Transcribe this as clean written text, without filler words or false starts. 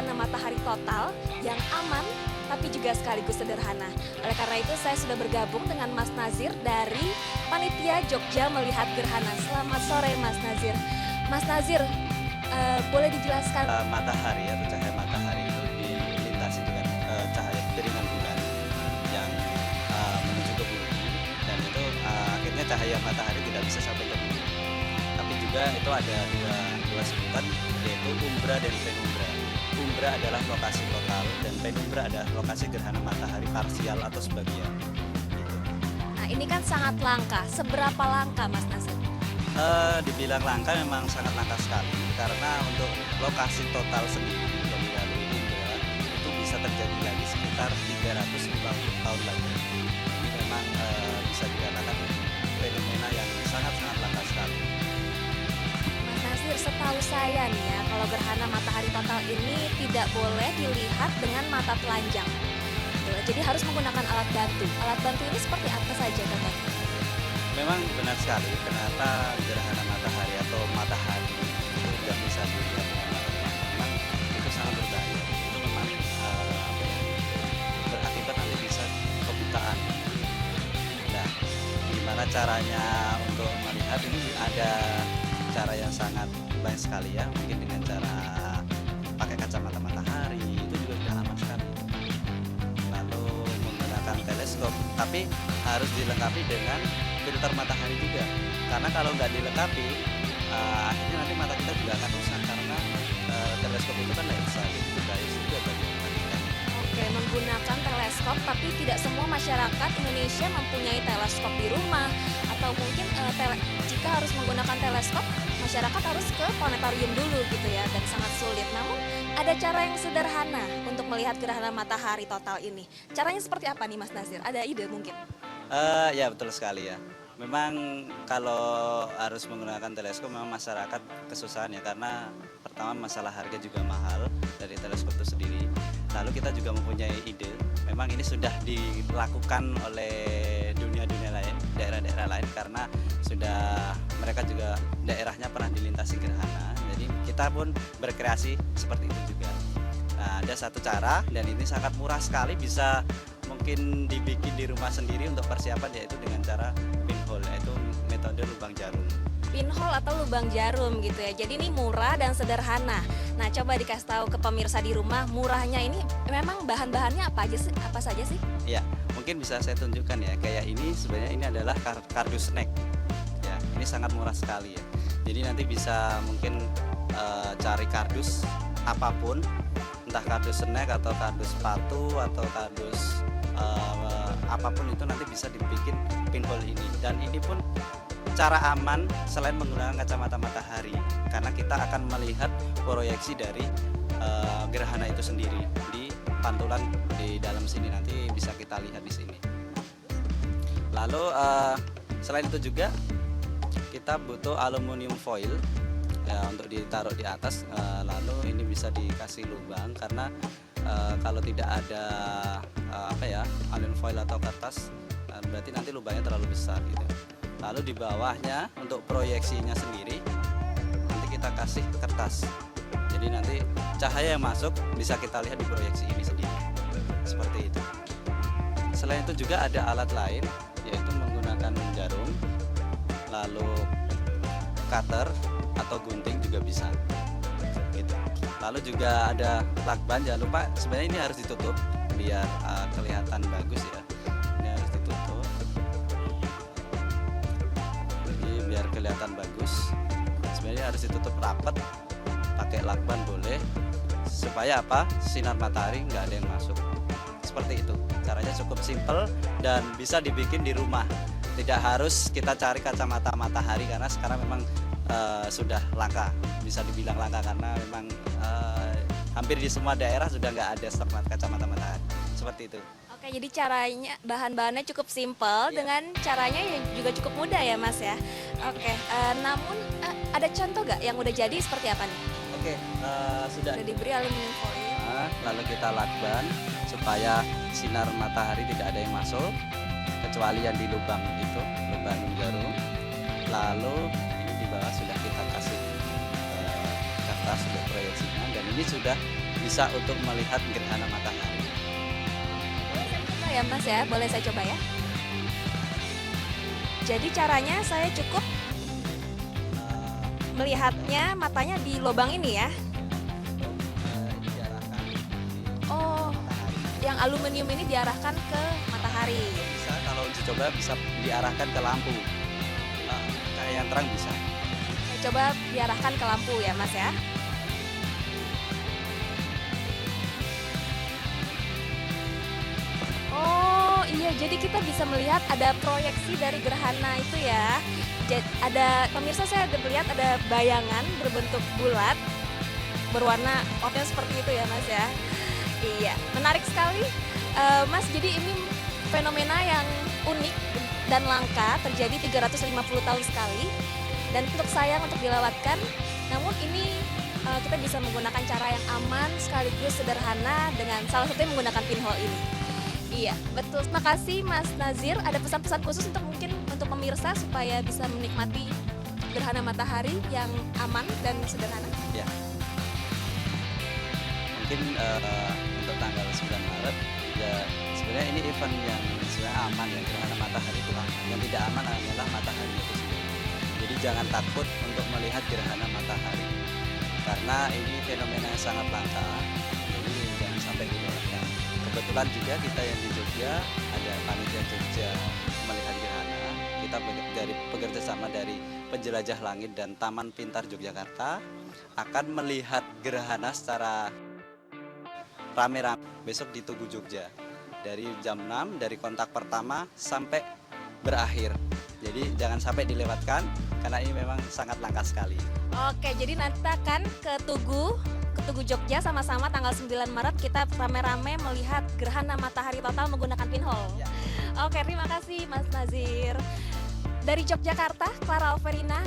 gerhana matahari total yang aman tapi juga sekaligus sederhana. Oleh karena itu saya sudah bergabung dengan Mas Nazir dari Panitia Jogja Melihat Gerhana. Selamat sore Mas Nazir. Mas Nazir, boleh dijelaskan? Matahari atau cahaya matahari itu dilintasi dengan cahaya piringan bulan yang menuju ke bumi, dan itu akhirnya cahaya matahari tidak bisa sampai ke bumi. Tapi juga itu ada dua sebutan, yaitu umbra dan penumbra. Umbra adalah lokasi total dan penumbra adalah lokasi gerhana matahari parsial atau sebagian. Gitu. Nah ini kan sangat langka. Seberapa langka Mas Nazir? Dibilang langka memang sangat langka sekali, karena untuk lokasi total sendiri dari lalu umbra itu bisa terjadi lagi sekitar 350 tahun lagi. Ini memang bisa dikatakan fenomena yang sangat-sangat langka sekali. Mas Nazir, setahu saya nih ya, kalau gerhana matahari total ini tidak boleh dilihat dengan mata telanjang. Jadi harus menggunakan alat bantu. Alat bantu ini seperti apa saja contohnya? Memang benar sekali, kenapa gerhana matahari atau matahari itu tidak bisa dilihat dengan mata telanjang. Memang itu sangat berbahaya. Itu memang berakibat nanti bisa kebutaan. Nah, gimana caranya untuk melihat ini? Ada cara yang sangat banyak sekali ya, mungkin dengan cara pakai kacamata matahari itu juga sudah aman sekali. Lalu menggunakan teleskop, tapi harus dilengkapi dengan filter matahari juga, karena kalau nggak dilengkapi akhirnya nanti mata kita juga akan rusak, karena teleskop itu kan lensa, jadi berbahaya juga bagi mata kita. Oke, menggunakan teleskop, tapi tidak semua masyarakat Indonesia mempunyai teleskop di rumah, atau mungkin jika harus menggunakan teleskop, masyarakat harus ke planetarium dulu gitu ya, dan sangat sulit. Namun ada cara yang sederhana untuk melihat gerhana matahari total ini. Caranya seperti apa nih Mas Nazir? Ada ide mungkin? Ya betul sekali ya. Memang kalau harus menggunakan teleskop memang masyarakat kesusahan ya, karena pertama masalah harga juga mahal dari teleskop itu sendiri. Lalu kita juga mempunyai ide, memang ini sudah dilakukan oleh dunia-dunia lain, daerah-daerah lain, karena sudah mereka juga daerahnya pernah dilintasi gerhana. Jadi kita pun berkreasi seperti itu juga. Nah, ada satu cara dan ini sangat murah sekali, bisa mungkin dibikin di rumah sendiri untuk persiapan, yaitu dengan cara pinhole, yaitu metode lubang jarum. Pinhole atau lubang jarum gitu ya. Jadi ini murah dan sederhana. Nah, coba dikasih tahu ke pemirsa di rumah, murahnya ini memang bahan-bahannya apa aja sih? Apa saja sih? Ya, mungkin bisa saya tunjukkan ya. Kayak ini sebenarnya ini adalah kardus snack. Ya, ini sangat murah sekali ya. Jadi nanti bisa mungkin cari kardus apapun, entah kardus snack atau kardus sepatu atau kardus apapun itu, nanti bisa dibikin pinhole ini. Dan ini pun cara aman selain menggunakan kacamata matahari, karena kita akan melihat proyeksi dari gerhana itu sendiri di pantulan di dalam sini, nanti bisa kita lihat di sini. Lalu selain itu juga kita butuh aluminium foil ya, untuk ditaruh di atas. Lalu ini bisa dikasih lubang, karena kalau tidak ada aluminium foil atau kertas, berarti nanti lubangnya terlalu besar gitu. Lalu di bawahnya untuk proyeksinya sendiri nanti kita kasih kertas, jadi nanti cahaya yang masuk bisa kita lihat di proyeksi ini sendiri, seperti itu. Selain itu juga ada alat lain, yaitu menggunakan jarum, lalu cutter atau gunting juga bisa gitu. Lalu juga ada lakban, jangan lupa sebenarnya ini harus ditutup biar kelihatan bagus ya. Ini harus ditutup, jadi biar kelihatan bagus sebenarnya harus ditutup rapat, pakai lakban boleh, supaya apa, sinar matahari nggak ada yang masuk. Seperti itu caranya, cukup simple dan bisa dibikin di rumah, tidak harus kita cari kacamata matahari, karena sekarang memang sudah langka, bisa dibilang langka, karena memang hampir di semua daerah sudah nggak ada stok kacamata matahari. Seperti itu. Oke, jadi caranya, bahan-bahannya cukup simpel, dengan caranya yang juga cukup mudah ya Mas ya. Oke, namun ada contoh nggak yang udah jadi seperti apa nih? Oke, sudah Diberi aluminium foil. lalu kita lakban supaya sinar matahari tidak ada yang masuk, kecuali yang di lubang itu, lubang jarum. Lalu ini di bawah sudah kita kasih kertas untuk proyeksinya, dan ini sudah bisa untuk melihat gerhana matahari. Boleh saya coba ya Mas ya, boleh saya coba ya. Jadi caranya saya cukup Eh, melihatnya matanya di lubang ini ya. ini diarahkan di Oh, matahari. yang aluminium ini diarahkan ke matahari. Bisa kalau uji coba bisa diarahkan ke lampu. Cahaya yang terang bisa. Saya coba diarahkan ke lampu ya Mas ya. Oh iya, jadi kita bisa melihat ada proyeksi dari gerhana itu ya. Ada pemirsa, saya ada melihat ada bayangan berbentuk bulat berwarna oranye seperti itu ya Mas ya. Iya, menarik sekali Mas. Jadi ini fenomena yang unik dan langka, terjadi 350 tahun sekali dan untuk sayang untuk dilewatkan. Namun ini kita bisa menggunakan cara yang aman sekaligus sederhana dengan salah satunya menggunakan pinhole ini. Iya, betul. Terima kasih Mas Nazir. Ada pesan-pesan khusus untuk mungkin untuk pemirsa supaya bisa menikmati gerhana matahari yang aman dan sederhana? Ya. Mungkin untuk tanggal 9 Maret ya sebenarnya ini event yang sebenarnya aman ya, gerhana matahari itu aman. Yang tidak aman hanyalah matahari itu sendiri. Jadi jangan takut untuk melihat gerhana matahari karena ini fenomena yang sangat langka. Jadi jangan sampai dilewatkan. Kebetulan juga kita yang di Jogja ada panitia Jogja melihat gerhana. Kita dari bekerja sama dari Penjelajah Langit dan Taman Pintar Yogyakarta akan melihat gerhana secara rame-rame besok di Tugu Jogja dari jam 6 dari kontak pertama sampai berakhir. Jadi jangan sampai dilewatkan karena ini memang sangat langka sekali. Oke, jadi nanti akan ke Tugu Jogja sama-sama tanggal 9 Maret kita rame-rame melihat gerhana matahari total menggunakan pinhole. Ya. Oke, terima kasih Mas Nazir. Dari Yogyakarta, Clara Alverina,